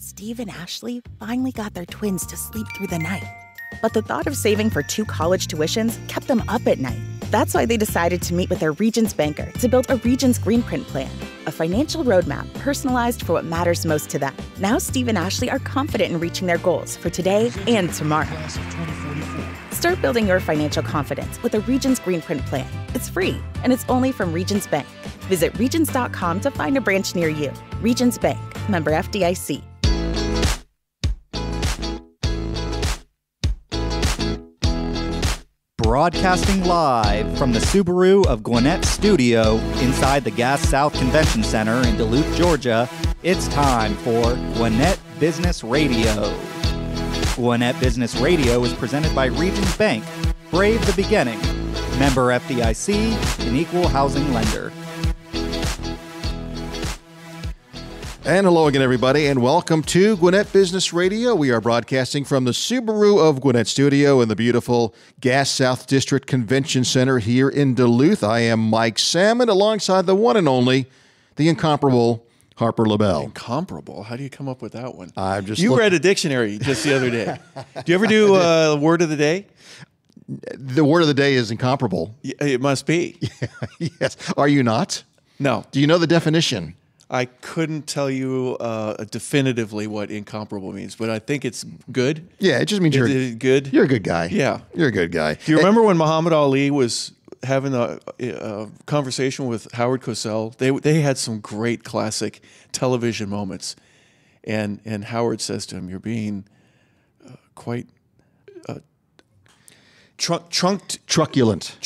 Steve and Ashley finally got their twins to sleep through the night. But the thought of saving for 2 college tuitions kept them up at night. That's why they decided to meet with their Regions banker to build a Regions Green Print plan, a financial roadmap personalized for what matters most to them. Now Steve and Ashley are confident in reaching their goals for today and tomorrow. Start building your financial confidence with a Regions Green Print plan. It's free, and it's only from Regions Bank. Visit regions.com to find a branch near you. Regions Bank, member FDIC. Broadcasting live from the Subaru of Gwinnett studio inside the Gas South Convention Center in Duluth, Georgia, it's time for Gwinnett Business Radio. Gwinnett Business Radio is presented by Regions Bank, Brave the Beginning, member FDIC, an equal housing lender. And hello again, everybody, and welcome to Gwinnett Business Radio. We are broadcasting from the Subaru of Gwinnett studio in the beautiful Gas South District Convention Center here in Duluth. I am Mike Salmon, alongside the one and only, the incomparable Harper LaBelle. Incomparable? How do you come up with that one? You read a dictionary just the other day. Do you ever do word of the day? The word of the day is incomparable. It must be. Yes. Are you not? No. Do you know the definition? I couldn't tell you definitively what incomparable means, but I think it's good. Yeah, it just means you're good. You're a good guy. Yeah. You're a good guy. Do you remember when Muhammad Ali was having a conversation with Howard Cosell? They had some great classic television moments. And Howard says to him, "You're being quite... truculent.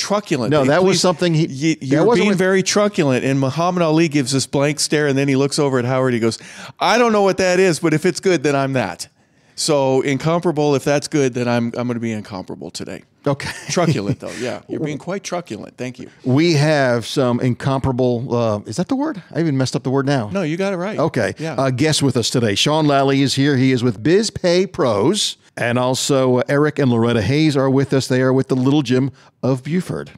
No, that was something you're being very truculent. And Muhammad Ali gives this blank stare, and then he looks over at Howard. He goes, "I don't know what that is, but if it's good, then I'm that." So incomparable. If that's good, then I'm going to be incomparable today. Okay. Truculent, though. Yeah, you're being quite truculent. Thank you. We have some incomparable. Is that the word? I even messed up the word now. No, you got it right. Okay. Yeah. Guest with us today. Shawn Lally is here. He is with BizPay Pros. And also Eric and Loretta Hayes are with us. They are with the Little Gym of Buford.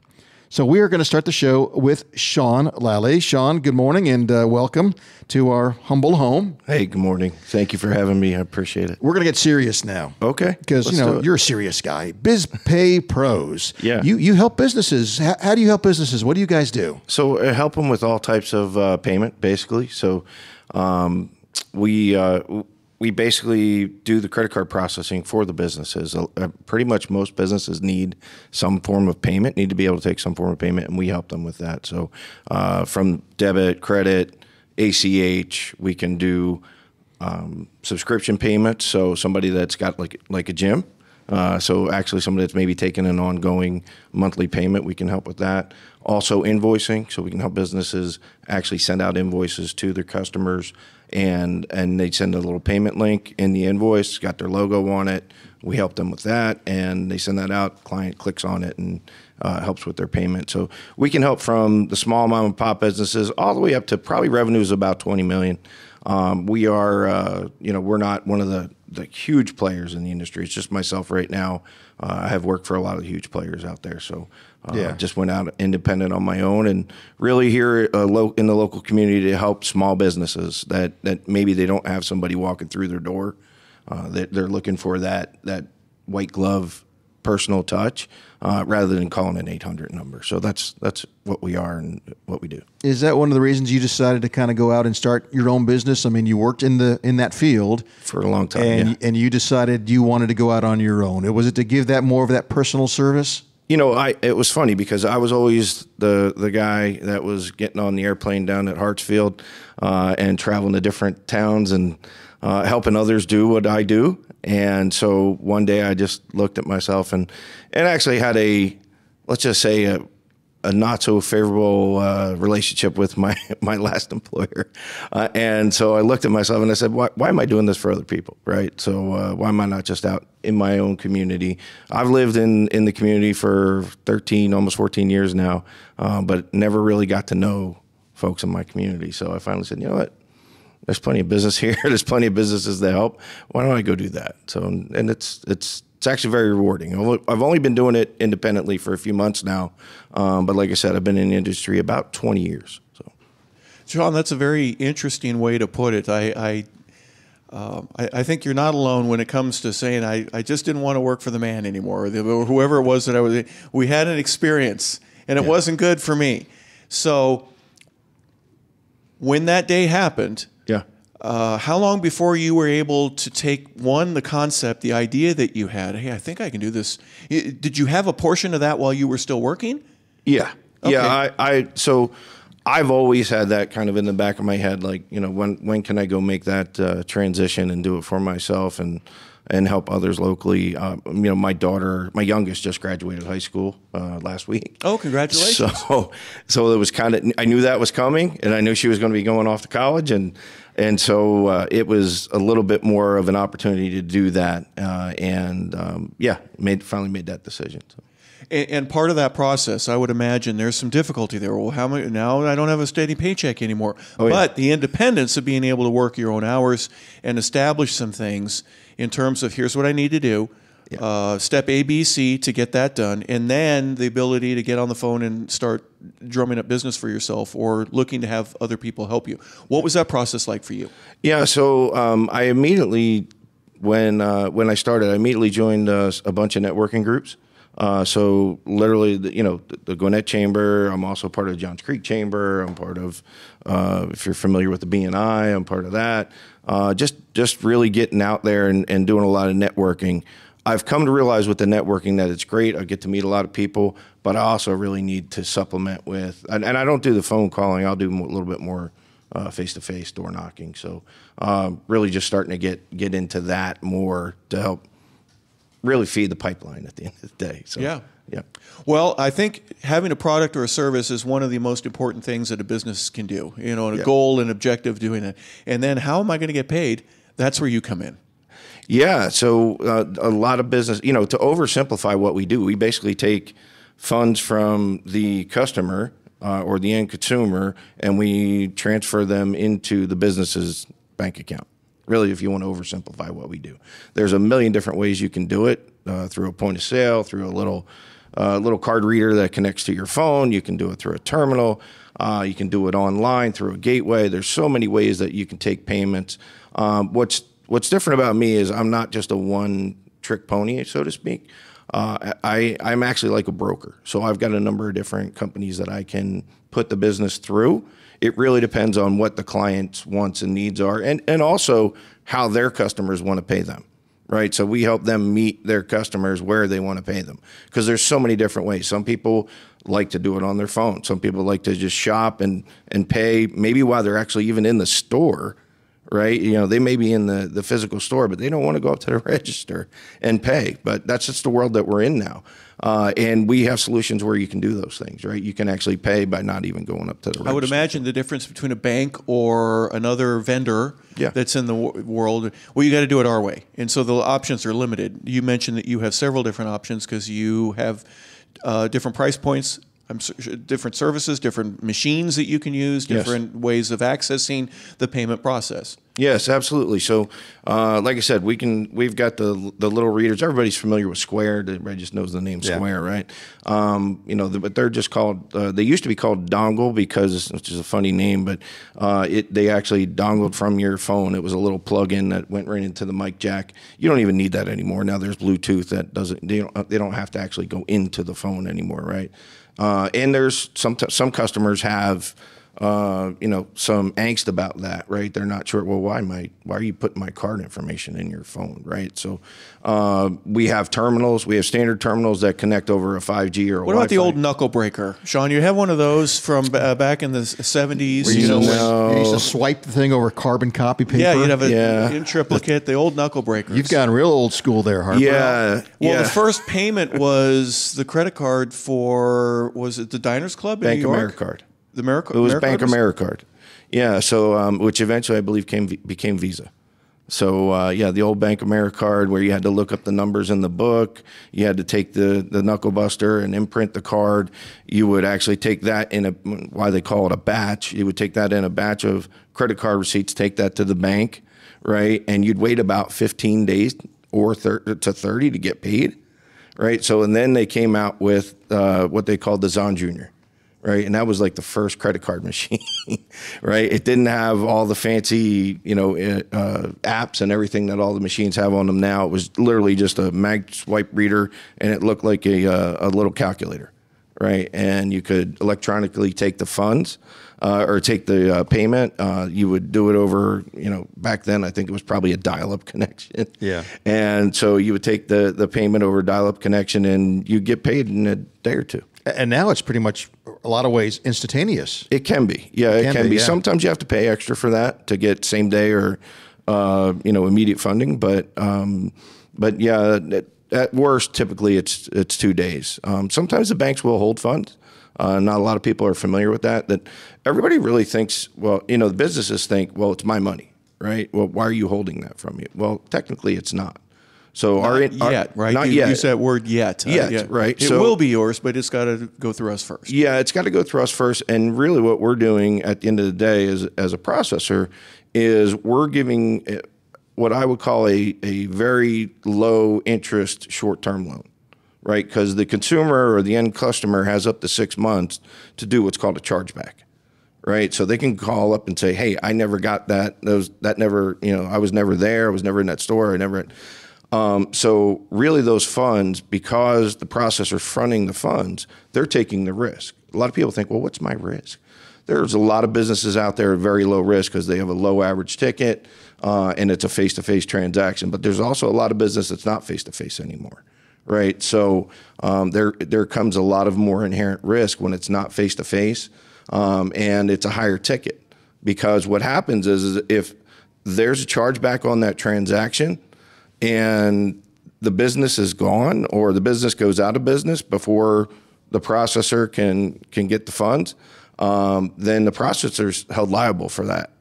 So we are going to start the show with Shawn Lally. Shawn, good morning and welcome to our humble home. Hey, good morning. Thank you for having me. I appreciate it. We're going to get serious now. Okay. Because, you're a serious guy. BizPay Pros. Yeah. You help businesses. How do you help businesses? What do you guys do? So I help them with all types of payment, basically. So we basically do the credit card processing for the businesses. Pretty much most businesses need some form of payment, need to be able to take some form of payment, and we help them with that. So from debit, credit, ACH, we can do subscription payments. So somebody that's got like a gym, so actually somebody that's maybe taking an ongoing monthly payment, we can help with that. Also invoicing, so we can help businesses actually send out invoices to their customers, and they send a little payment link in the invoice, got their logo on it. We help them with that, and they send that out. Client clicks on it and helps with their payment. So we can help from the small mom and pop businesses all the way up to probably revenues about $20 million. We are, we're not one of the huge players in the industry. It's just myself right now. I have worked for a lot of the huge players out there. So just went out independent on my own, and really here in the local community to help small businesses that maybe they don't have somebody walking through their door. They're looking for that white glove personal touch rather than calling an 800 number. So that's what we are and what we do. Is that one of the reasons you decided to kind of go out and start your own business? I mean, you worked in that field for a long time, and you decided you wanted to go out on your own. Was it to give that more of that personal service? It was funny because I was always the guy that was getting on the airplane down at Hartsfield and traveling to different towns and helping others do what I do. And so one day I just looked at myself and actually had let's just say a not so favorable relationship with my last employer. And so I looked at myself and I said, why am I doing this for other people, right? So why am I not just out in my own community? I've lived in the community for 13, almost 14 years now, but never really got to know folks in my community. So I finally said, you know what? There's plenty of business here. There's plenty of businesses that help. Why don't I go do that? So, and it's actually very rewarding. I've only been doing it independently for a few months now, but like I said, I've been in the industry about 20 years. So, Shawn, that's a very interesting way to put it. I think you're not alone when it comes to saying, I just didn't want to work for the man anymore, or whoever it was that I was. We had an experience, and it wasn't good for me. So when that day happened, how long before you were able to take, the concept, the idea that you had, hey, I think I can do this. Did you have a portion of that while you were still working? Yeah. Okay. Yeah. So I've always had that kind of in the back of my head, like, when can I go make that transition and do it for myself and help others locally. My daughter, my youngest, just graduated high school last week. Oh, congratulations. So it was I knew that was coming, and I knew she was going to be going off to college, and so it was a little bit more of an opportunity to do that, finally made that decision. So. And part of that process, I would imagine there's some difficulty there. Well, now I don't have a steady paycheck anymore. But the independence of being able to work your own hours and establish some things in terms of, here's what I need to do, step A, B, C to get that done, and then the ability to get on the phone and start drumming up business for yourself or looking to have other people help you. What was that process like for you? Yeah, so I immediately, when I started, I immediately joined a bunch of networking groups. So literally, the Gwinnett Chamber. I'm also part of the Johns Creek Chamber. I'm part of, if you're familiar with the BNI, I'm part of that. Just really getting out there and doing a lot of networking. I've come to realize with the networking that it's great. I get to meet a lot of people, but I also really need to supplement with, and I don't do the phone calling. I'll do a little bit more face-to-face door knocking. So really just starting to get into that more to help really feed the pipeline at the end of the day. So, yeah. Well, I think having a product or a service is one of the most important things that a business can do, and a goal and objective doing it. And then how am I going to get paid? That's where you come in. Yeah. So a lot of business, to oversimplify what we do, we basically take funds from the customer or the end consumer, and we transfer them into the business's bank account. Really, if you want to oversimplify what we do, there's a million different ways you can do it, through a point of sale, through a little card reader that connects to your phone. You can do it through a terminal. You can do it online through a gateway. There's so many ways that you can take payments. What's different about me is I'm not just a one-trick pony, so to speak. I'm actually like a broker. So I've got a number of different companies that I can put the business through. It really depends on what the client's wants and needs are, and also how their customers want to pay them, right? So we help them meet their customers where they want to pay them, because there's so many different ways. Some people like to do it on their phone. Some people like to just shop and pay maybe while they're actually even in the store, right? They may be in the physical store, but they don't want to go up to the register and pay. But that's just the world that we're in now. And we have solutions where you can do those things, right? You can actually pay by not even going up to the register. I would imagine the difference between a bank or another vendor that's in the world, well, you got to do it our way. And so the options are limited. You mentioned that you have several different options because you have different price points, different services, different machines that you can use, different ways of accessing the payment process. Yes, absolutely. So, like I said, we've got the little readers. Everybody's familiar with Square. Everybody just knows the name Square, right? But they're just called. They used to be called Dongle which is a funny name, but they actually dongled from your phone. It was a little plug-in that went right into the mic jack. You don't even need that anymore. Now there's Bluetooth that doesn't. They don't have to actually go into the phone anymore, right? And there's some customers have. Some angst about that, right? They're not sure, well, why are you putting my card information in your phone, right? So we have terminals. We have standard terminals that connect over a 5G or a What about the old knuckle breaker? Shawn, you have one of those from back in the 70s. Where you used to swipe the thing over carbon copy paper? Yeah, you'd have in triplicate, the old knuckle breakers. You've gotten real old school there, Harper. Yeah. Well, the first payment was the credit card for, was it the Diners Club in New York? Bank America card. It was Bank America card. Yeah, so which eventually I believe became Visa. So the old Bank America card where you had to look up the numbers in the book, you had to take the knuckle buster and imprint the card. You would actually take that in why they call it a batch. You would take that in a batch of credit card receipts, take that to the bank, right? And you'd wait about 15 days or to 30 to get paid, right? So and then they came out with what they called the Zon Jr., right? And that was like the first credit card machine, right? It didn't have all the fancy, apps and everything that all the machines have on them now. It was literally just a mag swipe reader, and it looked like a little calculator, right? And you could electronically take the funds or take the payment. You would do it over, back then I think it was probably a dial-up connection. Yeah. And so you would take the payment over a dial-up connection, and you get paid in a day or two. And now it's pretty much a lot of ways instantaneous. It can be. Yeah, it can be. Yeah. Sometimes you have to pay extra for that to get same day or, immediate funding. But yeah, at worst, typically it's 2 days. Sometimes the banks will hold funds. Not a lot of people are familiar with that everybody really thinks, well, the businesses think, well, it's my money, right? Well, why are you holding that from you? Well, technically it's not. So right? Not yet. Use that word yet. Yet, right? It will be yours, but it's got to go through us first. Yeah, it's got to go through us first. And really what we're doing at the end of the day as a processor is we're giving what I would call a very low interest short-term loan, right? Because the consumer or the end customer has up to 6 months to do what's called a chargeback, right? So they can call up and say, hey, I never got that. I was never there. I was never in that store. So really those funds, because the processor's fronting the funds, they're taking the risk. A lot of people think, well, what's my risk? There's a lot of businesses out there at very low risk because they have a low average ticket and it's a face-to-face transaction. But there's also a lot of business that's not face-to-face anymore, right? So there comes a lot of more inherent risk when it's not face-to-face and it's a higher ticket. Because what happens is if there's a chargeback on that transaction, and the business is gone or the business goes out of business before the processor can get the funds, then the processor's held liable for that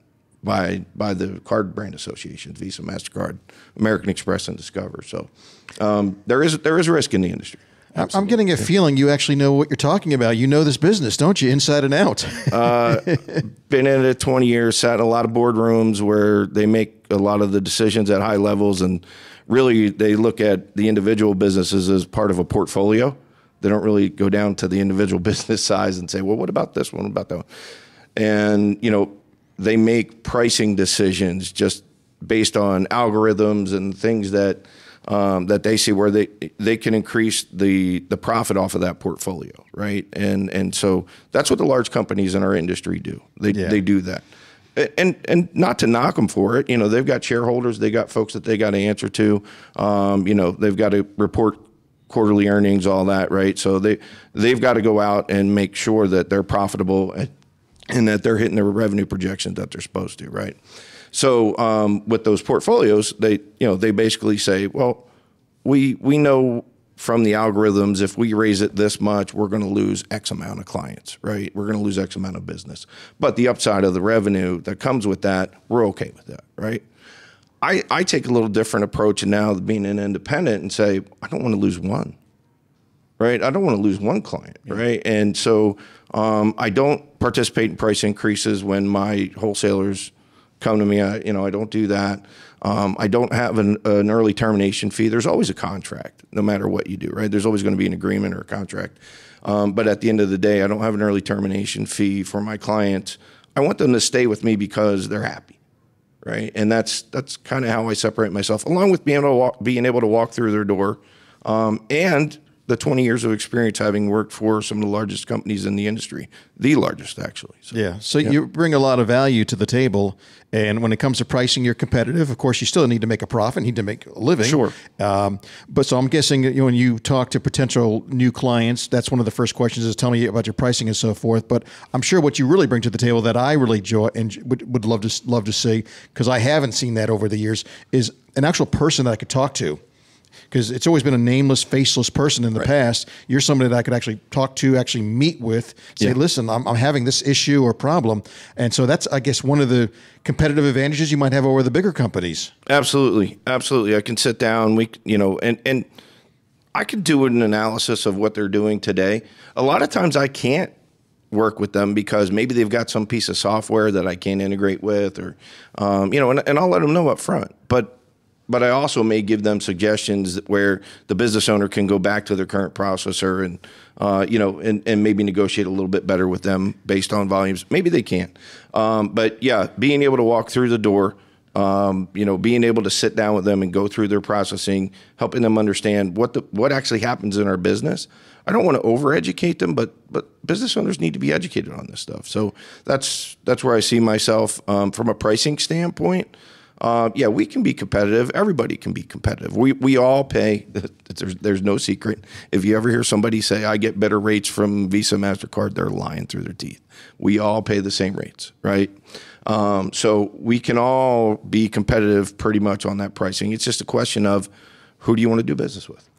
by the card brand associations, Visa, MasterCard, American Express, and Discover. So there is risk in the industry. Absolutely. I'm getting a feeling you actually know what you're talking about. You know this business, don't you, inside and out? Been in it 20 years, sat in a lot of boardrooms where they make a lot of the decisions at high levels, and really they look at the individual businesses as part of a portfolio. They don't really go down to the individual business size and say, well, what about this one? What about that one? And, they make pricing decisions just based on algorithms and things that they see where they can increase the profit off of that portfolio, right? And so that's what the large companies in our industry do. They do that. And not to knock them for it, they've got shareholders, they got folks that they got to answer to, they've got to report quarterly earnings, all that, right? So they've got to go out and make sure that they're profitable and that they're hitting their revenue projections that they're supposed to, right? So with those portfolios, they basically say, well, we know from the algorithms, if we raise it this much, we're going to lose X amount of clients, right? We're going to lose X amount of business. But the upside of the revenue that comes with that, we're okay with that, right? I take a little different approach now being an independent and say, I don't want to lose one, right? I don't want to lose one client, right? And so I don't participate in price increases when my wholesalers come to me. I don't do that. I don't have an early termination fee. There's always a contract, no matter what you do, right? There's always going to be an agreement or a contract. But at the end of the day, I don't have an early termination fee for my clients. I want them to stay with me because they're happy, right? And that's kind of how I separate myself, along with being able to walk through their door, and the 20 years of experience having worked for some of the largest companies in the industry, the largest actually. So you bring a lot of value to the table, and when it comes to pricing, you're competitive. Of course, you still need to make a profit, need to make a living. Sure. But so I'm guessing when you talk to potential new clients, that's one of the first questions is tell me about your pricing and so forth. But I'm sure what you really bring to the table that I really enjoy and would love to see, because I haven't seen that over the years, is an actual person that I could talk to. Because it's always been a nameless, faceless person in the past. You're somebody that I could actually talk to, actually meet with, say, listen, I'm having this issue or problem. And so that's, I guess, one of the competitive advantages you might have over the bigger companies. Absolutely. Absolutely. I can sit down, and I can do an analysis of what they're doing today. A lot of times I can't work with them because maybe they've got some piece of software that I can't integrate with, or, and I'll let them know up front. But but I also may give them suggestions where the business owner can go back to their current processor and, and maybe negotiate a little bit better with them based on volumes. Maybe they can't. But yeah, being able to walk through the door, being able to sit down with them and go through their processing, helping them understand what actually happens in our business. I don't want to overeducate them, but business owners need to be educated on this stuff. So that's where I see myself from a pricing standpoint. We can be competitive. Everybody can be competitive. We all pay. There's no secret. If you ever hear somebody say, I get better rates from Visa, MasterCard, they're lying through their teeth. We all pay the same rates, right? So we can all be competitive pretty much on that pricing. It's just a question of who do you want to do business with?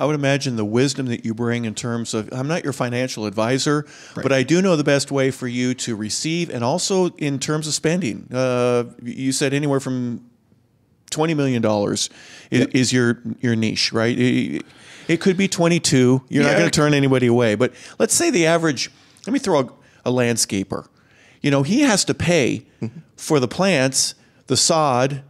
I would imagine the wisdom that you bring in terms of, I'm not your financial advisor, but I do know the best way for you to receive, and also in terms of spending. You said anywhere from $20 million is your niche, right? It could be 22. You're not going to turn anybody away. But let's say the average, let me throw a landscaper. He has to pay for the plants, the sod,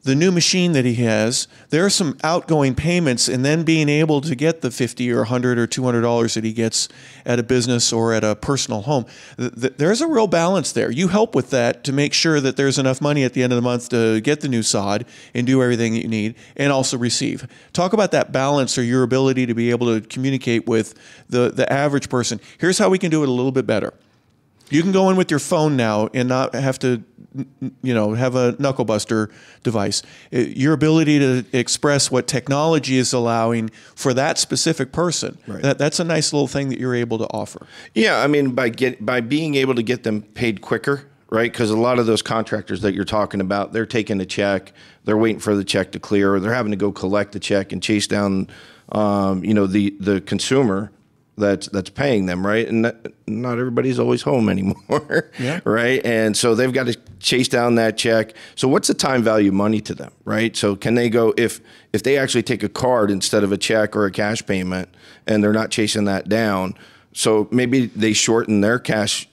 the new machine that he has. There are some outgoing payments, and then being able to get the $50 or $100 or $200 that he gets at a business or at a personal home. There's a real balance there. You help with that to make sure that there's enough money at the end of the month to get the new sod and do everything that you need and also receive. Talk about that balance, or your ability to be able to communicate with the average person. Here's how we can do it a little bit better. You can go in with your phone now and not have to, have a knuckle buster device. Your ability to express what technology is allowing for that specific person, that's a nice little thing that you're able to offer. Yeah, I mean, by being able to get them paid quicker, right? Because a lot of those contractors that you're talking about, they're taking a check, they're waiting for the check to clear, or they're having to go collect the check and chase down, the consumer that's paying them, right? And not everybody's always home anymore, right? And so they've got to chase down that check. So what's the time value money to them, right? So can they go, if they actually take a card instead of a check or a cash payment, and they're not chasing that down, so maybe they shorten their cash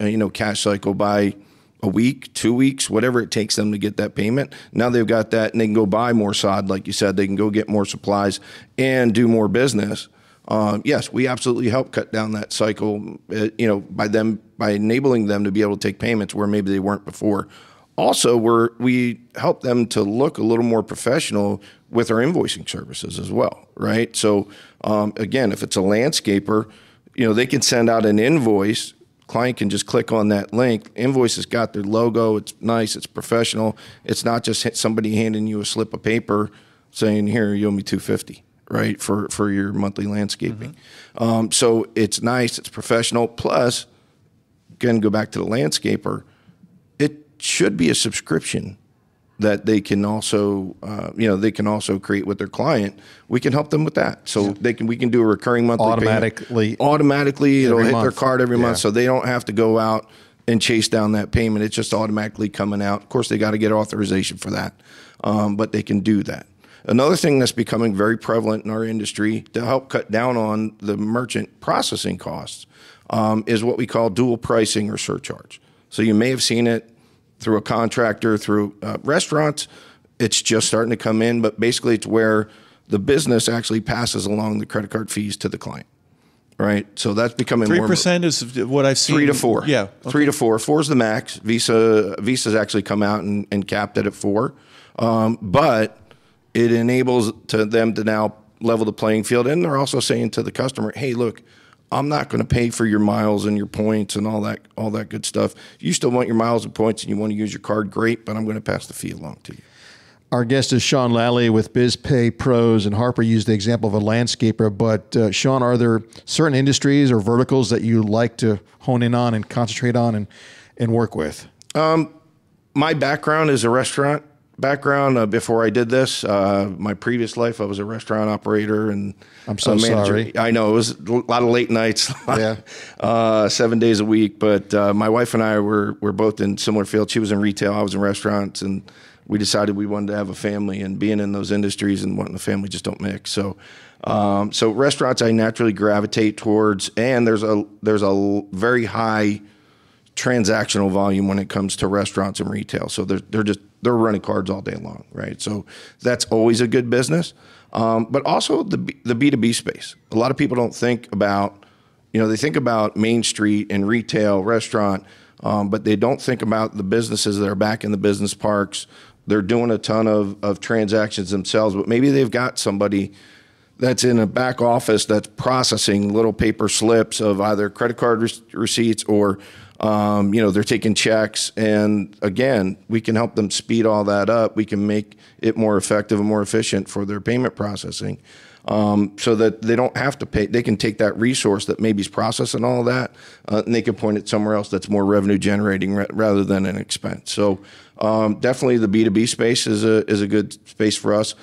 cycle by a week, 2 weeks, whatever it takes them to get that payment. Now they've got that, and they can go buy more sod, like you said. They can go get more supplies and do more business. Yes, we absolutely help cut down that cycle, by enabling them to be able to take payments where maybe they weren't before. Also, we help them to look a little more professional with our invoicing services as well, right? So, again, if it's a landscaper, they can send out an invoice. Client can just click on that link. Invoice has got their logo. It's nice. It's professional. It's not just somebody handing you a slip of paper saying, "Here, you owe me $250." Right, for your monthly landscaping. So it's nice, it's professional. Plus, again, go back to the landscaper, it should be a subscription that they can also, create with their client. We can help them with that. So we can do a recurring monthly payment. Automatically, it'll hit their card every month, so they don't have to go out and chase down that payment. It's just automatically coming out. Of course, they got to get authorization for that, but they can do that. Another thing that's becoming very prevalent in our industry to help cut down on the merchant processing costs is what we call dual pricing or surcharge. So you may have seen it through a contractor, through restaurants. It's just starting to come in, but basically it's where the business actually passes along the credit card fees to the client. Right, so that's becoming 3% is what I've seen. 3 to 4. Yeah, okay. 3 to 4. 4 is the max. Visa's actually come out and capped it at 4, but it enables them to now level the playing field. And they're also saying to the customer, hey, look, I'm not going to pay for your miles and your points and all that good stuff. You still want your miles and points and you want to use your card, great, but I'm going to pass the fee along to you. Our guest is Shawn Lally with BizPay Pros, and Harper used the example of a landscaper. But Shawn, are there certain industries or verticals that you like to hone in on and concentrate on and work with? My background is a restaurant background. Before I did this, my previous life, I was a restaurant operator and I'm so manager. Sorry. I know it was a lot of late nights, 7 days a week. But my wife and I were both in similar fields. She was in retail, I was in restaurants, and we decided we wanted to have a family. And being in those industries and wanting a family just don't mix. So, so restaurants I naturally gravitate towards, and there's a very high transactional volume when it comes to restaurants and retail. So they're they're running cards all day long, right? So that's always a good business. But also the B2B space. A lot of people don't think about, they think about Main Street and retail, restaurant, but they don't think about the businesses that are back in the business parks. They're doing a ton of transactions themselves, but maybe they've got somebody that's in a back office that's processing little paper slips of either credit card receipts or, they're taking checks. And again, we can help them speed all that up. We can make it more effective and more efficient for their payment processing, so that they don't have to pay. They can take that resource that maybe is processing all of that, and they can point it somewhere else that's more revenue generating rather than an expense. So definitely the B2B space is a good space for us.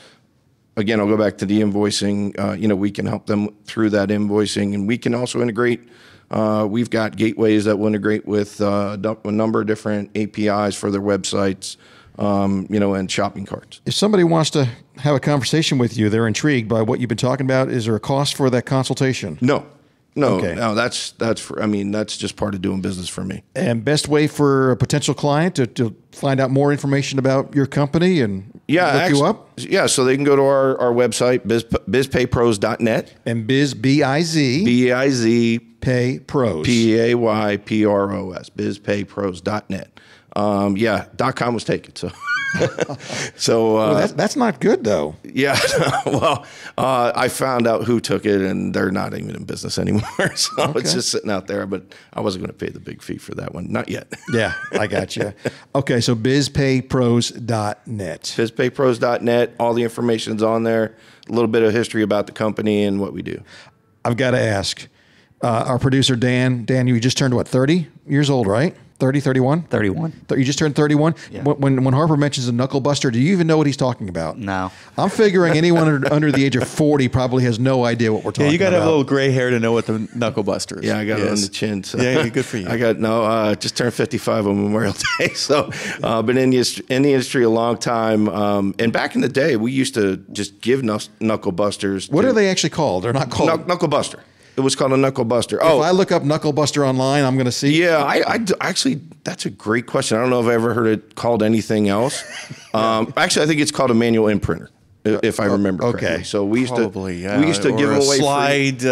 Again, I'll go back to the invoicing. We can help them through that invoicing, and we can also integrate. We've got gateways that will integrate with a number of different APIs for their websites, and shopping carts. If somebody wants to have a conversation with you, they're intrigued by what you've been talking about, is there a cost for that consultation? No. Okay. No, that's just part of doing business for me. And best way for a potential client to find out more information about your company and look you up? Yeah, so they can go to our website, BizPayPros.net. And B-I-Z. B-I-Z. Pay Pros. P-A-Y-P-R-O-S. BizPayPros.net. .com was taken, so... well, that's not good though. Yeah. Well, I found out who took it, and they're not even in business anymore. So it's just sitting out there. But I wasn't going to pay the big fee for that one, not yet. Yeah, I got you. Okay, so BizPayPros.net. BizPayPros.net. All the information's on there. A little bit of history about the company and what we do. I've got to ask our producer Dan. Dan, you just turned what? 30 years old, right? 30, 31? 31. You just turned 31? Yeah. When Harper mentions a knuckle buster, do you even know what he's talking about? No. I'm figuring anyone under the age of 40 probably has no idea what we're talking about. Yeah, you got to have a little gray hair to know what the knuckle buster is. Yeah, I got it on the chin. So. Yeah, good for you. I just turned 55 on Memorial Day. So been in the industry a long time. And back in the day, we used to just give knuckle busters. What are they actually called? They're not called... Knuckle buster. It was called a knuckle buster. If I look up knuckle buster online, I'm going to see. Yeah, I actually, that's a great question. I don't know if I ever heard it called anything else. Actually, I think it's called a manual imprinter, if I remember correctly. Okay. So we used to or give them away slide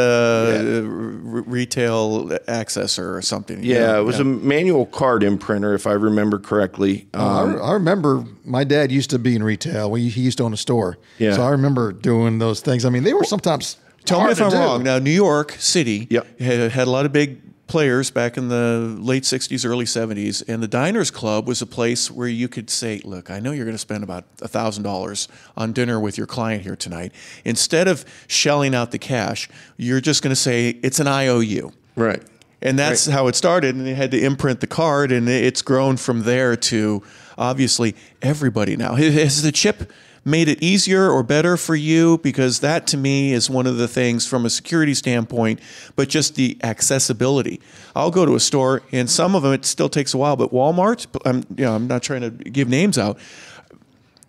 retail accessor or something. Yeah, it was a manual card imprinter, if I remember correctly. I remember my dad used to be in retail. He used to own a store. Yeah. So I remember doing those things. I mean, they were sometimes... Tell me if I'm wrong. Now, New York City had a lot of big players back in the late 60s, early 70s, and the Diners Club was a place where you could say, look, I know you're going to spend about $1,000 on dinner with your client here tonight. Instead of shelling out the cash, you're just going to say, it's an IOU. Right. And that's how it started, and they had to imprint the card, and it's grown from there to, obviously, everybody now. Has the chip made it easier or better for you? Because that, to me, is one of the things from a security standpoint, but just the accessibility. I'll go to a store, and some of them, it still takes a while, but Walmart, I'm not trying to give names out,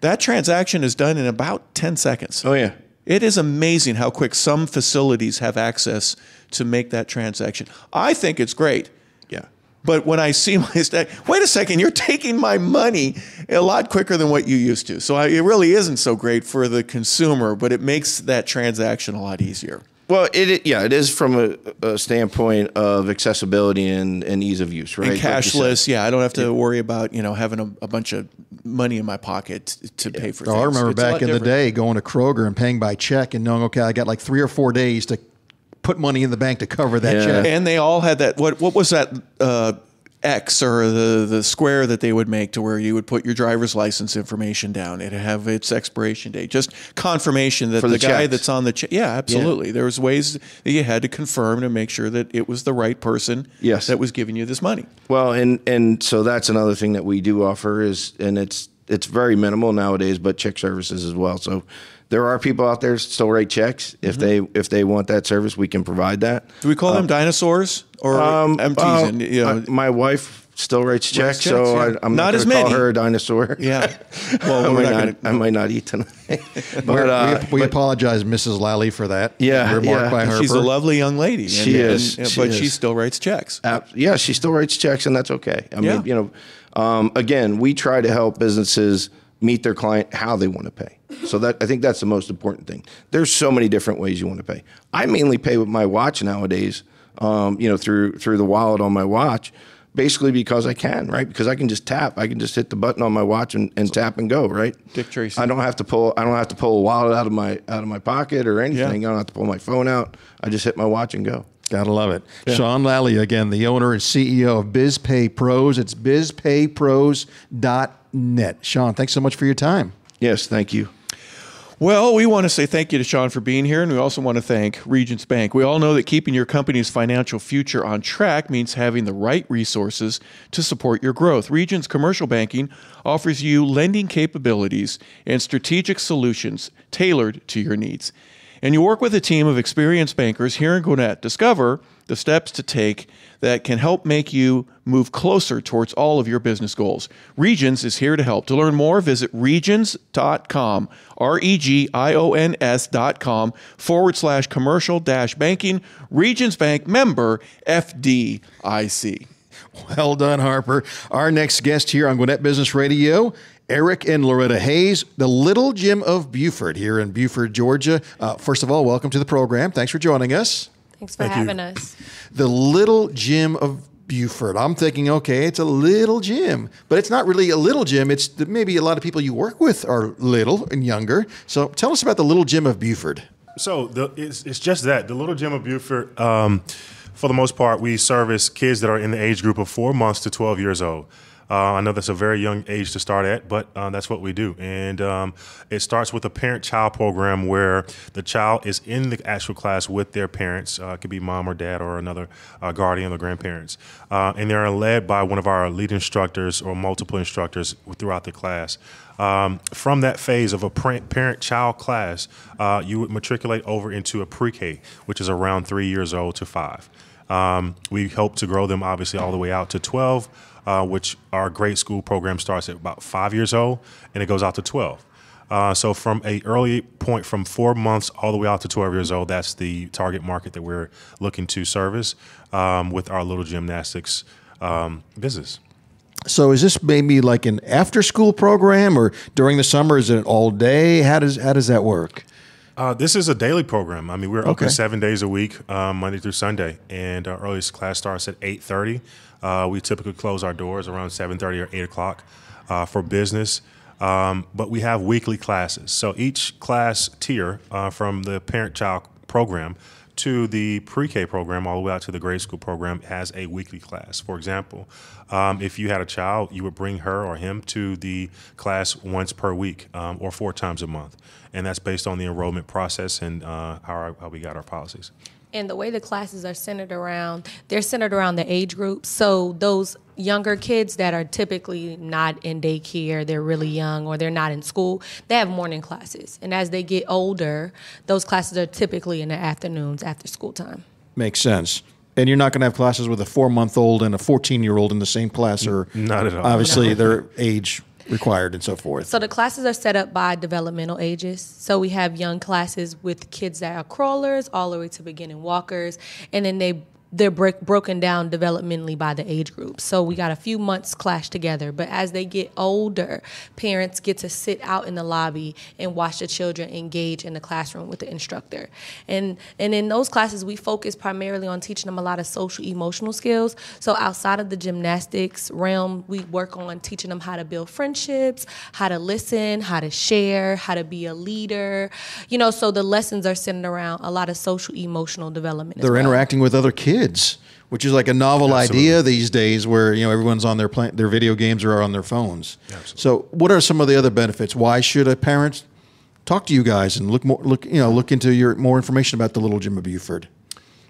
that transaction is done in about 10 seconds. Oh, yeah. It is amazing how quick some facilities have access to make that transaction. I think it's great. Yeah. But when I see my stack, wait a second, you're taking my money a lot quicker than what you used to. So it really isn't so great for the consumer, but it makes that transaction a lot easier. Well, it is from a standpoint of accessibility and ease of use, right? And cashless, I don't have to worry about having a bunch of money in my pocket to pay for things. I remember back in the day going to Kroger and paying by check and knowing, okay, I got like 3 or 4 days to put money in the bank to cover that check. And they all had that. What was that X or the square that they would make to where you would put your driver's license information down? It'd have its expiration date. Just confirmation that the guy that's on the check. Yeah, absolutely. Yeah. There was ways that you had to confirm to make sure that it was the right person that was giving you this money. Well, and so that's another thing that we do offer and it's very minimal nowadays, but check services as well. So there are people out there still write checks. If they want that service, we can provide that. Do we call them dinosaurs or I'm teasing? My wife Still writes checks, checks, so yeah. I'm Not not as going to call many. her a dinosaur. Yeah. Well, I might not eat tonight. But, We apologize, Mrs. Lally, for that remark by Harper. she's a lovely young lady. She is. But she still writes checks. Yeah, she still writes checks, and that's okay. I Yeah. mean, again, we try to help businesses meet their client how they want to pay. So I think that's the most important thing. There's so many different ways you want to pay. I mainly pay with my watch nowadays, through the wallet on my watch, basically because I can, right? Because I can just tap. I can just hit the button on my watch and tap and go, right? Dick Tracy. I don't have to pull a wallet out of my pocket or anything. Yeah. I don't have to pull my phone out. I just hit my watch and go. Gotta love it. Yeah. Shawn Lally, again, the owner and CEO of BizPay Pros. It's BizPayPros.net. Shawn, thanks so much for your time. Yes, thank you. Well, we want to say thank you to Shawn for being here, and we also want to thank Regions Bank. We all know that keeping your company's financial future on track means having the right resources to support your growth. Regions Commercial Banking offers you lending capabilities and strategic solutions tailored to your needs. And you work with a team of experienced bankers here in Gwinnett. Discover the steps to take that can help make you move closer towards all of your business goals. Regions is here to help. To learn more, visit regions.com, regions.com/commercial-banking. Regions Bank, member FDIC. Well done, Harper. Our next guest here on Gwinnett Business Radio, Eric and Loretta Hayes, the Little Gym of Buford here in Buford, Georgia. First of all, welcome to the program. Thanks for joining us. Thanks for having us. The Little Gym of Buford. I'm thinking, okay, it's a little gym, but it's not really a little gym. It's maybe a lot of people you work with are little and younger. So tell us about the Little Gym of Buford. So it's just that. The Little Gym of Buford, for the most part, we service kids that are in the age group of 4 months to 12 years old. I know that's a very young age to start at, but that's what we do. And it starts with a parent-child program where the child is in the actual class with their parents. It could be mom or dad or another guardian or grandparents. And they're led by one of our lead instructors or multiple instructors throughout the class. From that phase of a parent-child class, you would matriculate over into a pre-K, which is around 3 years old to 5. We hope to grow them obviously all the way out to 12, which our grade school program starts at about 5 years old and it goes out to 12. So from a early point from 4 months all the way out to 12 years old, that's the target market that we're looking to service with our little gymnastics business. So is this maybe like an after-school program, or during the summer, is it an all day? How does that work? This is a daily program. I mean, we're open 7 days a week, Monday through Sunday, and our earliest class starts at 8:30. We typically close our doors around 7:30 or 8 o'clock for business, but we have weekly classes. So each class tier from the parent-child program to the pre-K program all the way out to the grade school program has a weekly class. For example, if you had a child, you would bring her or him to the class once per week or 4 times a month. And that's based on the enrollment process and how we got our policies. And the way the classes are centered around the age group. So those younger kids that are typically not in daycare, they're really young, or they're not in school, they have morning classes. And as they get older, those classes are typically in the afternoons after school time. Makes sense. And you're not going to have classes with a 4-month-old and a 14-year-old in the same class, or not at all. Obviously, their age required and so forth. So the classes are set up by developmental ages. So we have young classes with kids that are crawlers all the way to beginning walkers, and then they're broken down developmentally by the age group. So we got a few months clashed together. But as they get older, parents get to sit out in the lobby and watch the children engage in the classroom with the instructor. And in those classes, we focus primarily on teaching them a lot of social emotional skills. So outside of the gymnastics realm, we work on teaching them how to build friendships, how to listen, how to share, how to be a leader. So the lessons are centered around a lot of social emotional development. They're interacting with other kids, which is like a novel idea these days, where everyone's on their video games or on their phones. Absolutely. So, what are some of the other benefits? Why should a parent talk to you guys and look into more information about the Little Gym of Buford?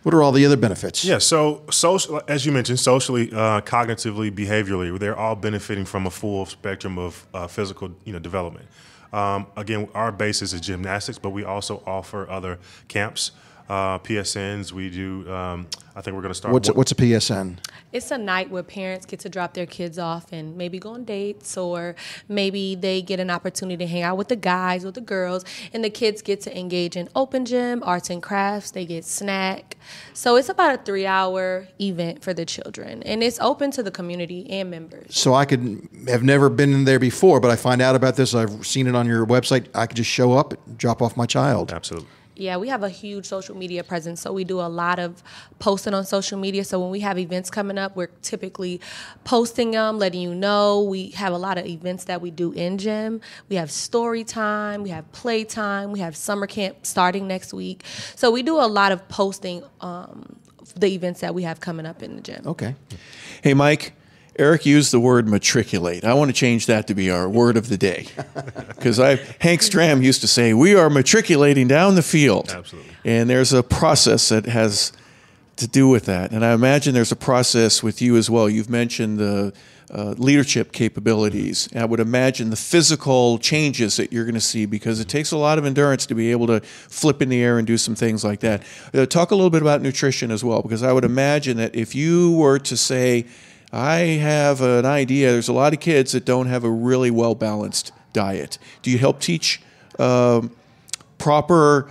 What are all the other benefits? Yeah, so as you mentioned, socially, cognitively, behaviorally, they're all benefiting from a full spectrum of physical development. Again, our basis is gymnastics, but we also offer other camps PSNs. We do. I think we're going to start. What's a PSN? It's a night where parents get to drop their kids off and maybe go on dates, or maybe they get an opportunity to hang out with the guys or the girls, and the kids get to engage in open gym, arts and crafts. They get snack. So it's about a 3-hour event for the children, and it's open to the community and members. So I could have never been in there before, but I find out about this. I've seen it on your website. I could just show up, drop off my child. Absolutely. Yeah, we have a huge social media presence, so we do a lot of posting on social media. So when we have events coming up, we're typically posting them, letting you know. We have a lot of events that we do in gym. We have story time, we have play time, we have summer camp starting next week. So we do a lot of posting the events that we have coming up in the gym. Okay. Hey, Mike. Eric used the word matriculate. I want to change that to be our word of the day. Because Hank Stram used to say, we are matriculating down the field. Absolutely. And there's a process that has to do with that. And I imagine there's a process with you as well. You've mentioned the leadership capabilities. And I would imagine the physical changes that you're going to see, because it takes a lot of endurance to be able to flip in the air and do some things like that. Talk a little bit about nutrition as well, because I would imagine that if you were to say, I have an idea, there's a lot of kids that don't have a really well-balanced diet. Do you help teach proper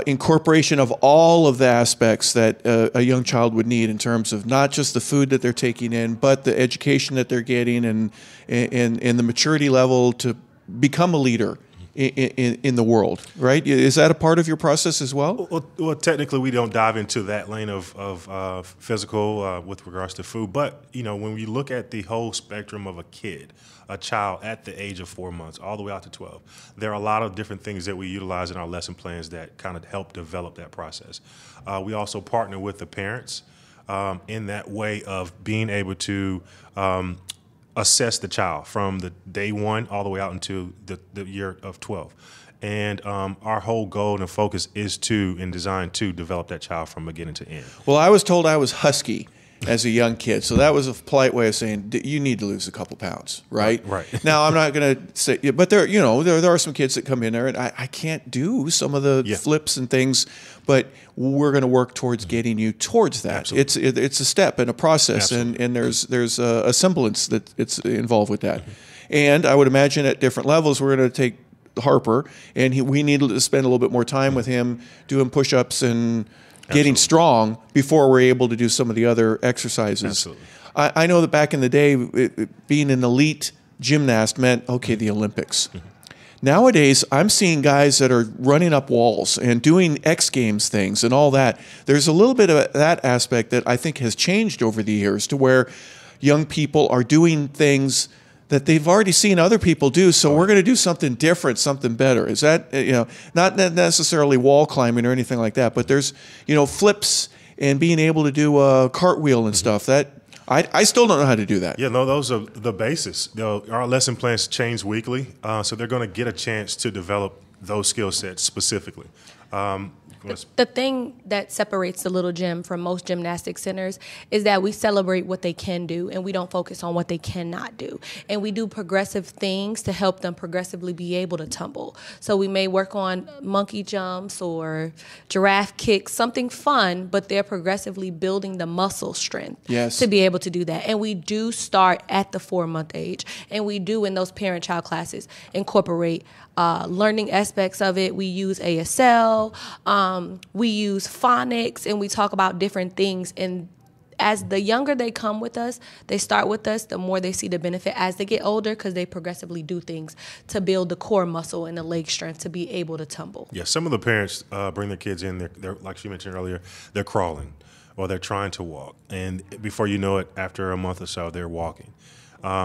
incorporation of all of the aspects that a young child would need in terms of not just the food that they're taking in, but the education that they're getting and the maturity level to become a leader in the world, right? Is that a part of your process as well? Well, technically, we don't dive into that lane of physical with regards to food. But, when we look at the whole spectrum of a child at the age of 4 months, all the way out to 12, there are a lot of different things that we utilize in our lesson plans that kind of help develop that process. We also partner with the parents in that way of being able to assess the child from the day one all the way out into the year of 12. And our whole goal and focus is designed to develop that child from beginning to end. Well, I was told I was husky as a young kid, so that was a polite way of saying you need to lose a couple pounds, right? Right. Now, I'm not going to say, but there are some kids that come in there, and I can't do some of the flips and things, but we're going to work towards getting you towards that. Absolutely. It's a step and a process, and there's a semblance that it's involved with that. And I would imagine at different levels, we're going to take Harper, and we need to spend a little bit more time with him doing push-ups and getting strong before we're able to do some of the other exercises. Absolutely. I know that back in the day, being an elite gymnast meant, okay, the Olympics. Nowadays, I'm seeing guys that are running up walls and doing X Games things and all that. There's a little bit of that aspect that I think has changed over the years, to where young people are doing things that they've already seen other people do, so we're going to do something different, something better. Is that, not necessarily wall climbing or anything like that, but there's, flips and being able to do a cartwheel and stuff. That I still don't know how to do that. Yeah, no, those are the basis. Our lesson plans change weekly, so they're going to get a chance to develop those skill sets specifically. The thing that separates the Little Gym from most gymnastic centers is that we celebrate what they can do, and we don't focus on what they cannot do. And we do progressive things to help them progressively be able to tumble. So we may work on monkey jumps or giraffe kicks, something fun, but they're progressively building the muscle strength to be able to do that. And we do start at the 4-month age, and we do, in those parent-child classes, incorporate learning aspects of it. We use ASL, we use phonics, and we talk about different things. And as the younger they come with us, they start with us, the more they see the benefit as they get older, because they progressively do things to build the core muscle and the leg strength to be able to tumble. Yeah, some of the parents bring their kids in, they're like she mentioned earlier, they're crawling or they're trying to walk. And before you know it, after a month or so, they're walking.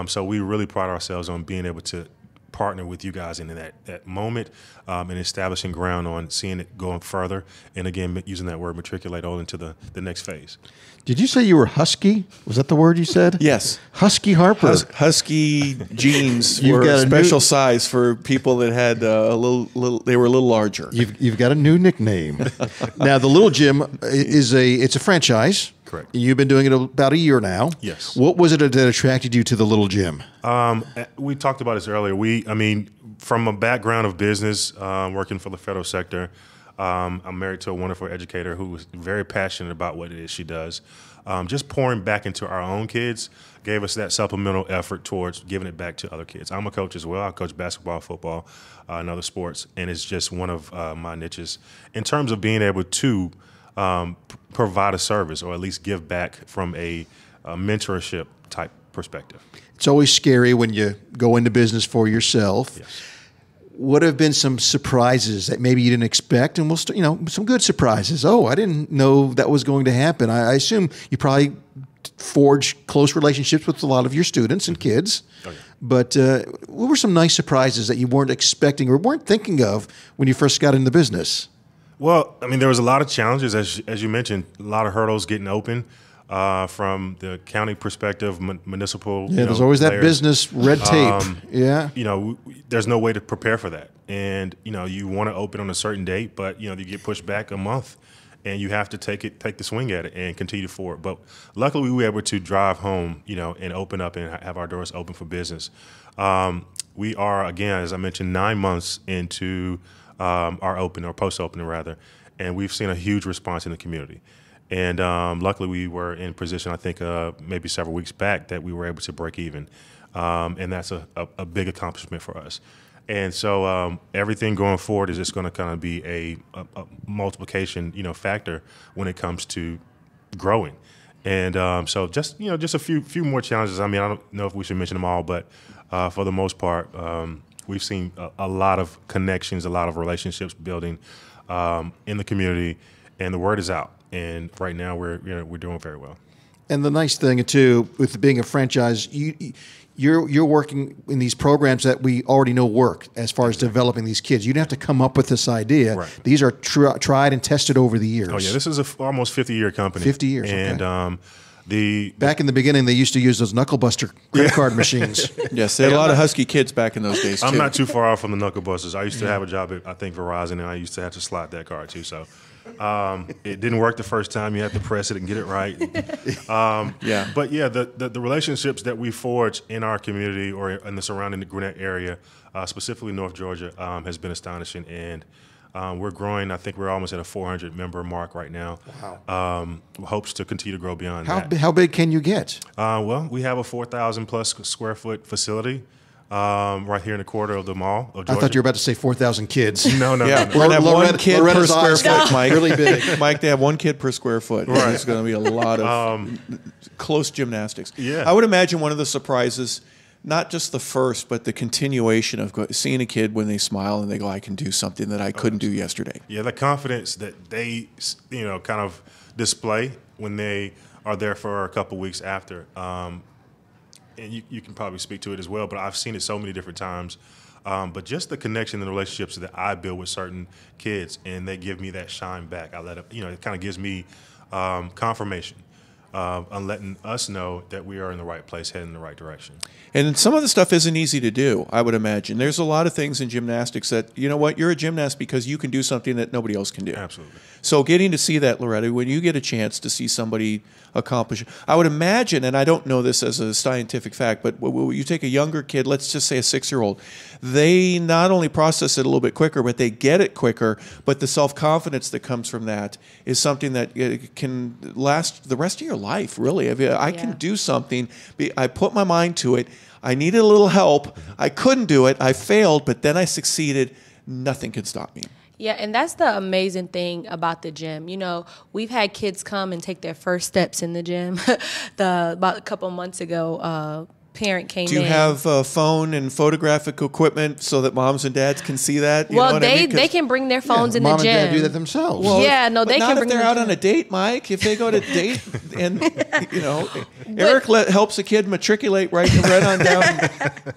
So we really pride ourselves on being able to partner with you guys in that moment and establishing ground on seeing it going further, and again using that word matriculate on into the next phase. Did you say you were husky? Was that the word you said? Yes. Husky Harper. Husky jeans were a special size for people that had they were a little larger. You've got a new nickname. Now, the Little Gym is a franchise. Correct. You've been doing it about a year now. Yes. What was it that attracted you to the Little Gym? We talked about this earlier. From a background of business, working for the federal sector, I'm married to a wonderful educator who is very passionate about what it is she does. Just pouring back into our own kids gave us that supplemental effort towards giving it back to other kids. I'm a coach as well. I coach basketball, football, and other sports, and it's just one of my niches in terms of being able to provide a service or at least give back from a mentorship type perspective. It's always scary when you go into business for yourself. Yes. What have been some surprises that maybe you didn't expect, and some good surprises? Oh, I didn't know that was going to happen. I assume you probably forged close relationships with a lot of your students and kids. Oh, yeah. But what were some nice surprises that you weren't expecting or weren't thinking of when you first got into business? Well, I mean, there was a lot of challenges, as you mentioned, a lot of hurdles getting open from the county perspective, municipal. Yeah, there's always that business red tape. There's no way to prepare for that. And, you want to open on a certain date, but, you get pushed back a month. And you have to take the swing at it and continue forward. But luckily, we were able to drive home, and open up and have our doors open for business. We are, again, as I mentioned, 9 months into our open or post-opening rather, and we've seen a huge response in the community. And luckily, we were in position, I think, maybe several weeks back that we were able to break even, and that's a big accomplishment for us. And so everything going forward is just going to kind of be a multiplication, factor when it comes to growing. And so just a few more challenges. I mean, I don't know if we should mention them all, but for the most part, we've seen a lot of connections, a lot of relationships building in the community, and the word is out. And right now, we're doing very well. And the nice thing too, with being a franchise, you're working in these programs that we already know work as far as developing these kids. You don't have to come up with this idea. Right. These are tried and tested over the years. Oh yeah, this is almost 50-year company. 50 years, and okay. Back in the beginning, they used to use those knuckle buster credit card machines. Yes, they had a lot of husky kids back in those days too. I'm not too far off from the knuckle busters. I used to have a job at, I think, Verizon, and I used to have to slot that card too. So it didn't work the first time. You had to press it and get it right. But yeah, the relationships that we forge in our community or in the surrounding Gwinnett area, specifically North Georgia, has been astonishing. And we're growing. I think we're almost at a 400 member mark right now. Wow. Hopes to continue to grow beyond that. How big can you get? Well, we have a 4,000 plus square foot facility. Right here in the quarter of the mall of Georgia. I thought you were about to say 4,000 kids. No. Yeah, we're going to have one kid per square foot, Mike. Really big. Mike, they have 1 kid per square foot. Right. There's going to be a lot of close gymnastics. Yeah. I would imagine one of the surprises, not just the first, but the continuation of seeing a kid when they smile and they go, I can do something that I couldn't do yesterday. Yeah, the confidence that they, kind of display when they are there for a couple weeks after. And you can probably speak to it as well, but I've seen it so many different times. But just the connection and the relationships that I build with certain kids, and they give me that shine back. It kind of gives me confirmation on letting us know that we are in the right place, heading in the right direction. And some of the stuff isn't easy to do, I would imagine. There's a lot of things in gymnastics that, you're a gymnast because you can do something that nobody else can do. Absolutely. So getting to see that, Loretta, when you get a chance to see somebody accomplish, I would imagine, and I don't know this as a scientific fact, but you take a younger kid, let's just say a 6-year-old, they not only process it a little bit quicker, but they get it quicker, but the self-confidence that comes from that is something that can last the rest of your life, really. I can do something, I put my mind to it, I needed a little help, I couldn't do it, I failed, but then I succeeded, nothing could stop me. Yeah, and that's the amazing thing about the gym. We've had kids come and take their first steps in the gym. About a couple months ago, parent came in. Do you have phone and photographic equipment so that moms and dads can see that? Well, they can bring their phones in the gym. Mom and dad do that themselves. Well, they can bring. If they're out on a date, Mike. If they go to date and Eric helps a kid matriculate right on down.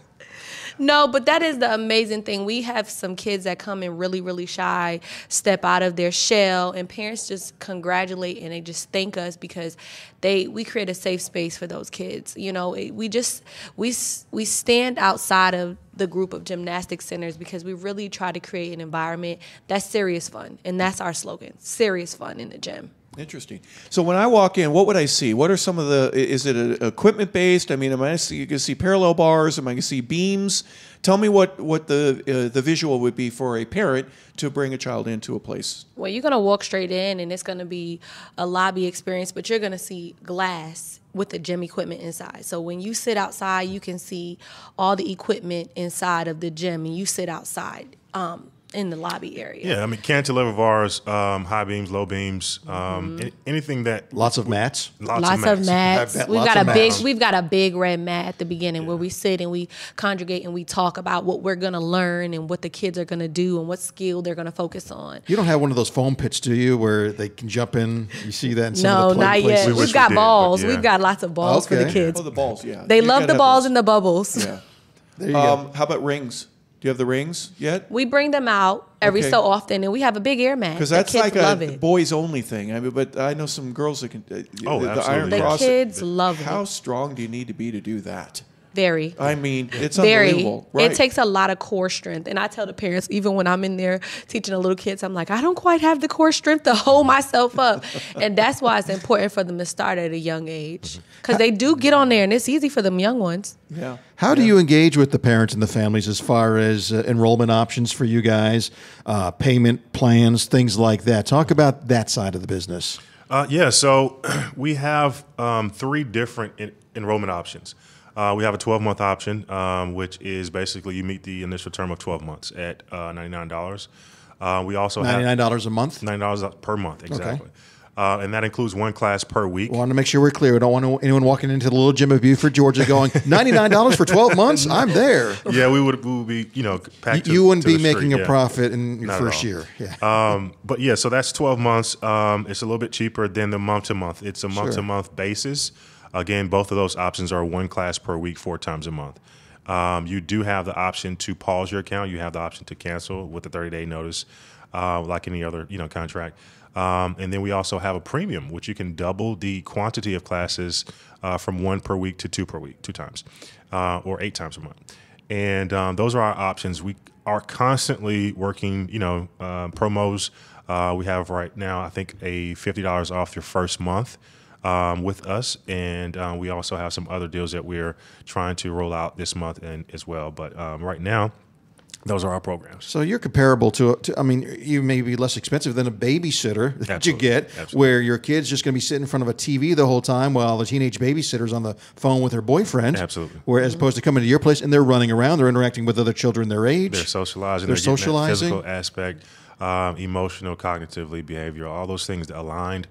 No, but that is the amazing thing. We have some kids that come in really, really shy, step out of their shell, and parents just congratulate and they just thank us because we create a safe space for those kids. We stand outside of the group of gymnastic centers because we really try to create an environment that's serious fun, and that's our slogan: serious fun in the gym. Interesting. So when I walk in, what would I see? What are some of the? Is it equipment based? I mean, am I going to see parallel bars? Am I going to see beams? Tell me what the visual would be for a parent to bring a child into a place. Well, you're gonna walk straight in, and it's gonna be a lobby experience, but you're gonna see glass with the gym equipment inside. So when you sit outside, you can see all the equipment inside of the gym, and you sit outside. In the lobby area. Yeah, I mean cantilever bars, high beams, low beams, anything that Lots of mats. Lots of mats. Lots We've of got a mats. we've got a big red mat at the beginning where we sit and we congregate and we talk about what we're gonna learn and what the kids are gonna do and what skill they're gonna focus on. You don't have one of those foam pits, do you, where they can jump in? You see that in some No, of the not places? yet. We wish We've we got did, balls. but yeah. We've got lots of balls for the Okay. kids. Oh, the balls, yeah. They You love gotta the have balls those. and the bubbles. Yeah. There you go. How about rings? Do you have the rings yet? We bring them out every Okay. so often, and we have a big air mat. Because The that's kids like love a it. boys only thing. I mean, but I know some girls that can. Oh, the absolutely, Iron yeah. The Cross. kids love How it. strong do you need to be to do that? Very. I mean, it's Very. unbelievable. Right. It takes a lot of core strength. And I tell the parents, even when I'm in there teaching the little kids, I'm like, I don't quite have the core strength to hold myself up. And that's why it's important for them to start at a young age. Because they do get on there, and it's easy for them young ones. Yeah. How do you engage with the parents and the families as far as enrollment options for you guys, payment plans, things like that? Talk about that side of the business. Yeah, so we have 3 different enrollment options. We have a 12-month option, which is basically you meet the initial term of 12 months at $99. We also have $99 a month? $99 per month, exactly. And that includes 1 class per week. I want to make sure we're clear. We don't want anyone walking into the Little Gym of Buford, Georgia, going $99 for 12 months. I'm there. Yeah, we would be, packed. You wouldn't to be the making street, a yeah. profit in your Not at first all. year. Yeah. But yeah, so that's 12 months. It's a little bit cheaper than the month-to-month. It's a month-to-month basis. Again, both of those options are 1 class per week, 4 times a month. You do have the option to pause your account. You have the option to cancel with a 30-day notice, like any other contract. And then we also have a premium, which you can double the quantity of classes from 1 per week to 2 per week, 2 times, or 8 times a month. And those are our options. We are constantly working, promos. We have right now, I think, a $50 off your first month. With us, and we also have some other deals that we're trying to roll out this month and as well. But right now, those are our programs. So you're comparable to, I mean, you may be less expensive than a babysitter that Absolutely. you get, Absolutely. where your kid's just going to be sitting in front of a TV the whole time while the teenage babysitter's on the phone with her boyfriend. Absolutely. Whereas opposed to coming to your place and they're running around, they're interacting with other children their age. They're socializing. They're They're getting that socializing. physical aspect, emotional, cognitively, behavioral, all those things that aligned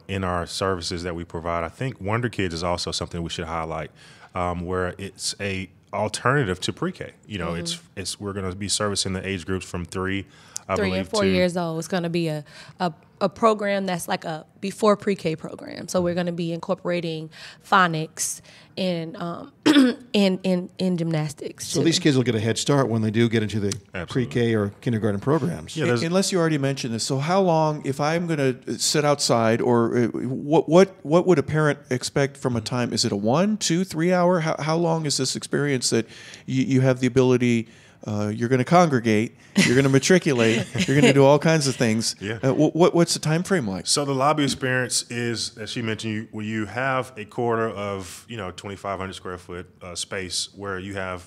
in our services that we provide. I think Wonder Kids is also something we should highlight, where it's a alternative to pre-K. It's we're going to be servicing the age groups from 3, I 3 believe, and 4 to years old. It's going to be a program that's like a before pre-K program. So we're going to be incorporating phonics and in gymnastics. So too. these kids will get a head start when they do get into the Absolutely. pre-K or kindergarten programs. Yeah, Unless you already mentioned this, so how long? If I'm going to sit outside, or what would a parent expect from a time? Is it a 1, 2, 3 hour? How long is this experience that you have the ability? You're going to congregate, you're going to matriculate, you're going to do all kinds of things. Yeah. What's the time frame like? So the lobby experience is, as she mentioned, where you have a quarter of 2,500 square foot space where you have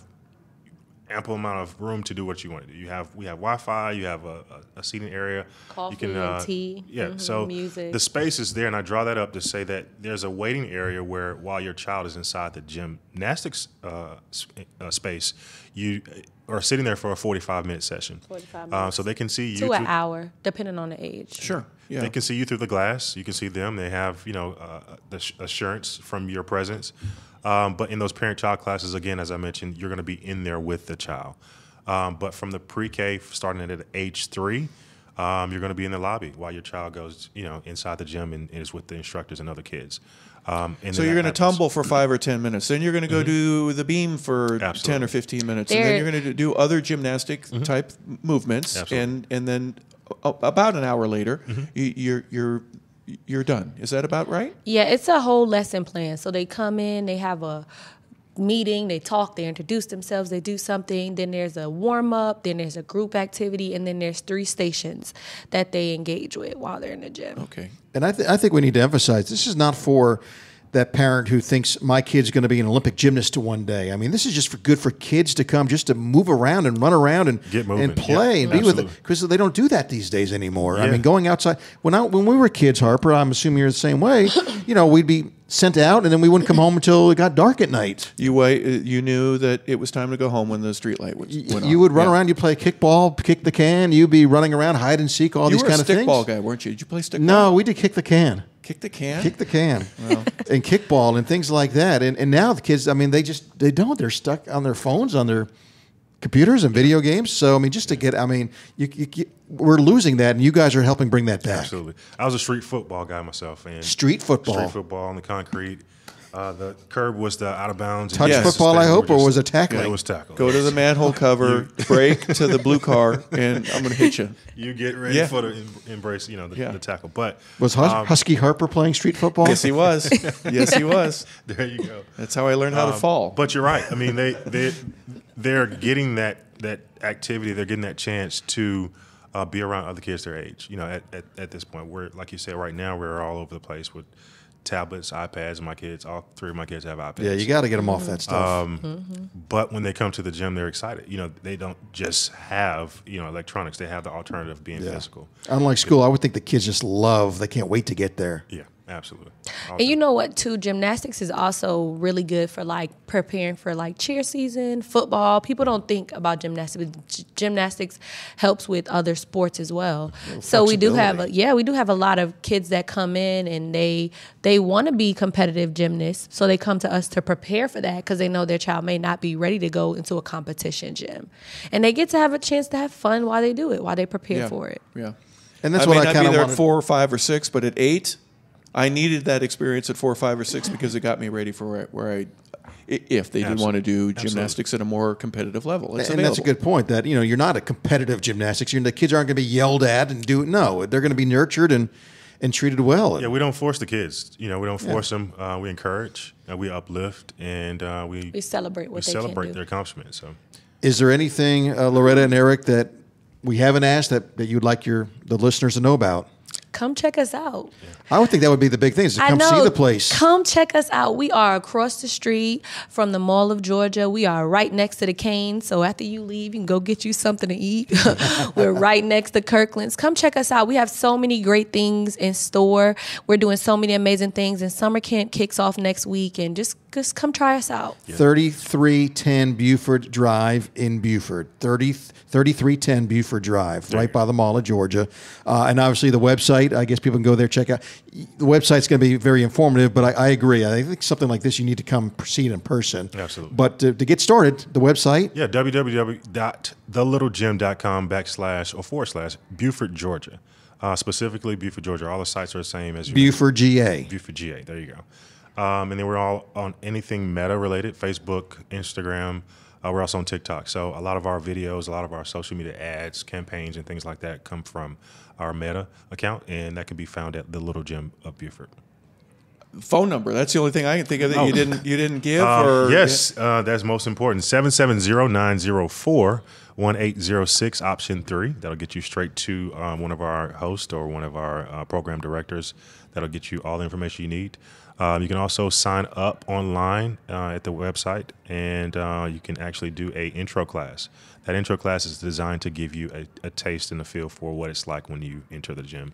ample amount of room to do what you want to do. We have Wi-Fi, you have a seating area, Coffee you can, and tea, Yeah, so music. the space is there, and I draw that up to say that there's a waiting area where while your child is inside the gymnastics space, you are sitting there for a 45-minute session. 45 minutes. So they can see you to an through- hour, depending on the age. Sure. Yeah. They can see you through the glass. You can see them. They have, the assurance from your presence. But in those parent-child classes, again, as I mentioned, you're going to be in there with the child. But from the pre-K, starting at age 3, you're going to be in the lobby while your child goes, inside the gym and is with the instructors and other kids. And So then you're that going to happens. tumble for 5 or 10 minutes. Then you're going to go do the beam for 10 Absolutely. or 15 minutes. And then There- you're going to do other gymnastic type movements. Absolutely. And then about an hour later, you're done. Is that about right? Yeah, it's a whole lesson plan. So they come in, they have a meeting, they talk, they introduce themselves, they do something, then there's a warm-up, then there's a group activity, and then there's 3 stations that they engage with while they're in the gym. Okay. And I think we need to emphasize this is not for that parent who thinks my kid's going to be an Olympic gymnast one day. I mean, this is just good for kids to come, just to move around and run around and Get moving. and play and be with it, because they don't do that these days anymore. I mean, going outside when we were kids, Harper, I'm assuming you're the same way. We'd be sent out and then we wouldn't come home until it got dark at night. You knew that it was time to go home when the street light went on. You would run around, you play kickball, kick the can, you'd be running around, hide and seek, all these kind of things. You were a stickball guy, weren't you? Did you play stickball? No, we did kick the can. Kick the can? Kick the can. And kickball and things like that. And now the kids, I mean, they don't. They're stuck on their phones, on their computers and video games. So, I mean, just to get, I mean, we're losing that, and you guys are helping bring that back. Absolutely. I was a street football guy myself. And Street football? Street football on the concrete. The curb was the out of bounds. Touch football, I hope, or was it tackling? Yeah, it was tackle. Go to the manhole cover, break to the blue car, and I'm going to hit you. You get ready for the embrace, the tackle. But was Husky Harper playing street football? Yes, he was. Yes, he was. There you go. That's how I learned how to fall. But you're right. I mean, they're getting that activity. They're getting that chance to be around other kids their age. At this point, we're, like you said, right now we're all over the place with tablets, iPads. My kids, all 3 of my kids have iPads. Yeah, you got to get them off that stuff. But when they come to the gym, they're excited. They don't just have electronics. They have the alternative being physical. Unlike school, I would think the kids just they can't wait to get there. Yeah, absolutely. And you know what, too? Gymnastics is also really good for preparing for cheer season, football. People don't think about gymnastics, but gymnastics helps with other sports as well. So we do have a lot of kids that come in and they want to be competitive gymnasts. So they come to us to prepare for that because they know their child may not be ready to go into a competition gym, and they get to have a chance to have fun while they do it, while they prepare for it. Yeah, and that's what I kind of wanted. At 4 or 5 or 6, but at 8. I needed that experience at 4, 5, or 6 because it got me ready for where if they did want to do gymnastics at a more competitive level. It's and that's a good point. That you're not a competitive gymnastics. The kids aren't going to be yelled at and do it. No, they're going to be nurtured and treated well. Yeah, we don't force the kids. We don't force them. We encourage, we uplift, and we celebrate what they can do. Their accomplishments. So, is there anything, Loretta and Eric, that we haven't asked that you'd like the listeners to know about? Come check us out. I would think that would be the big thing, is to come see the place. Come check us out. We are across the street from the Mall of Georgia. We are right next to the Canes. So after you leave, you can go get you something to eat. We're right next to Kirkland's. Come check us out. We have so many great things in store. We're doing so many amazing things. And summer camp kicks off next week. And just come try us out. 3310 Buford Drive in Buford. 3310 Buford Drive, right by the Mall of Georgia. And obviously the website, I guess people can go there, check out. The website's going to be very informative, but I agree. I think something like this, you need to come see it in person. Absolutely. But to get started, the website? Yeah, www.thelittlegym.com/ Buford, Georgia. Specifically Buford, Georgia. All the sites are the same as Buford, GA. Buford, GA. There you go. And then we're all on anything meta related, Facebook, Instagram. We're also on TikTok. So a lot of our videos, a lot of our social media ads, campaigns, and things like that come from our Meta account, and that can be found at the Little Gym of Buford. Phone number. That's the only thing I can think of that you didn't give. Yes, that's most important. 770-904-1806, option 3. That'll get you straight to one of our hosts or one of our program directors. That'll get you all the information you need. You can also sign up online at the website, and you can actually do an intro class. That intro class is designed to give you a taste and a feel for what it's like when you enter the gym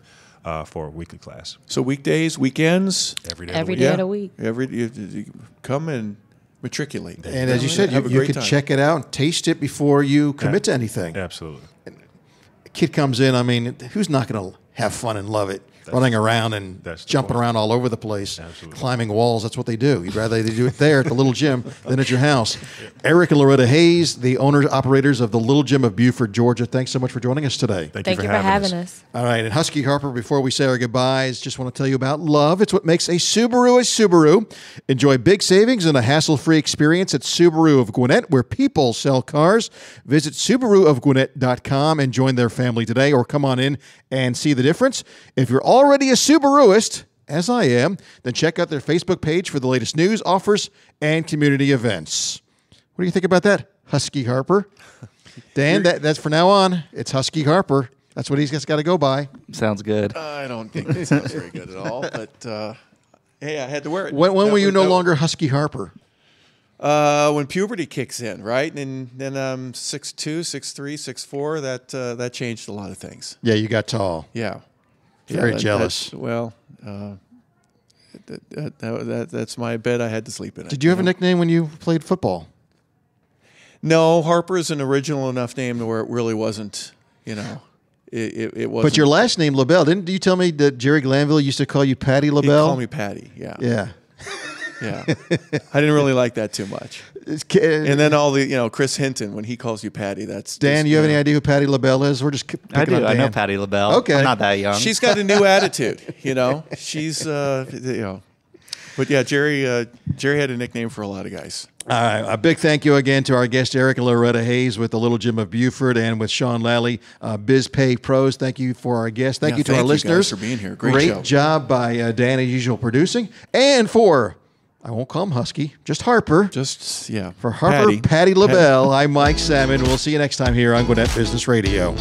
for a weekly class. So weekdays, weekends? Every day of the week. You come and matriculate. And as you said, you can check it out and taste it before you commit to anything. Absolutely. A kid comes in, I mean, who's not going to have fun and love it? Running around and jumping around all over the place, climbing walls. That's what they do. You'd rather they do it there at the Little Gym than at your house. Eric and Loretta Hayes, the owners, operators of the Little Gym of Buford, Georgia. Thanks so much for joining us today. Thank you for having us. All right, and Husky Harper, before we say our goodbyes, just want to tell you about love. It's what makes a Subaru a Subaru. Enjoy big savings and a hassle-free experience at Subaru of Gwinnett, where people sell cars. Visit SubaruofGwinnett.com and join their family today, or come on in and see the difference. If you're already a Subaruist, as I am, then check out their Facebook page for the latest news, offers, and community events. What do you think about that, Husky Harper? Dan, that's for now on. It's Husky Harper. That's what he's got to go by. Sounds good. I don't think it sounds very good at all, but hey, I had to wear it. When were you no longer Husky Harper? When puberty kicks in, right? And then I'm 6'2", 6'3", 6'4". That changed a lot of things. Yeah, you got tall. Yeah. Very jealous. That's my bed I had to sleep in. Did you have a nickname when you played football? No, Harper is an original enough name to where it really wasn't, it wasn't. But your last name, LaBelle, didn't you tell me that Jerry Glanville used to call you Patty LaBelle? He'd call me Patty, yeah. Yeah. Yeah. I didn't really like that too much. And then all the, Chris Hinton, when he calls you Patty, that's... Dan, you have any idea who Patty LaBelle is? We're just picking I do. on Dan. I know Patty LaBelle. Okay. I'm not that young. She's got a new attitude, She's, But yeah, Jerry had a nickname for a lot of guys. All right. A big thank you again to our guest, Eric and Loretta Hayes with the Little Gym of Buford, and with Shawn Lally, BizPay Pros. Thank you for our guests. Thank you to our listeners. Thank you guys for being here. Great show. Job by Dan, as usual, producing. And for... I won't call him Husky, just Harper. For Harper, Patty LaBelle, I'm Mike Salmon. We'll see you next time here on Gwinnett Business Radio.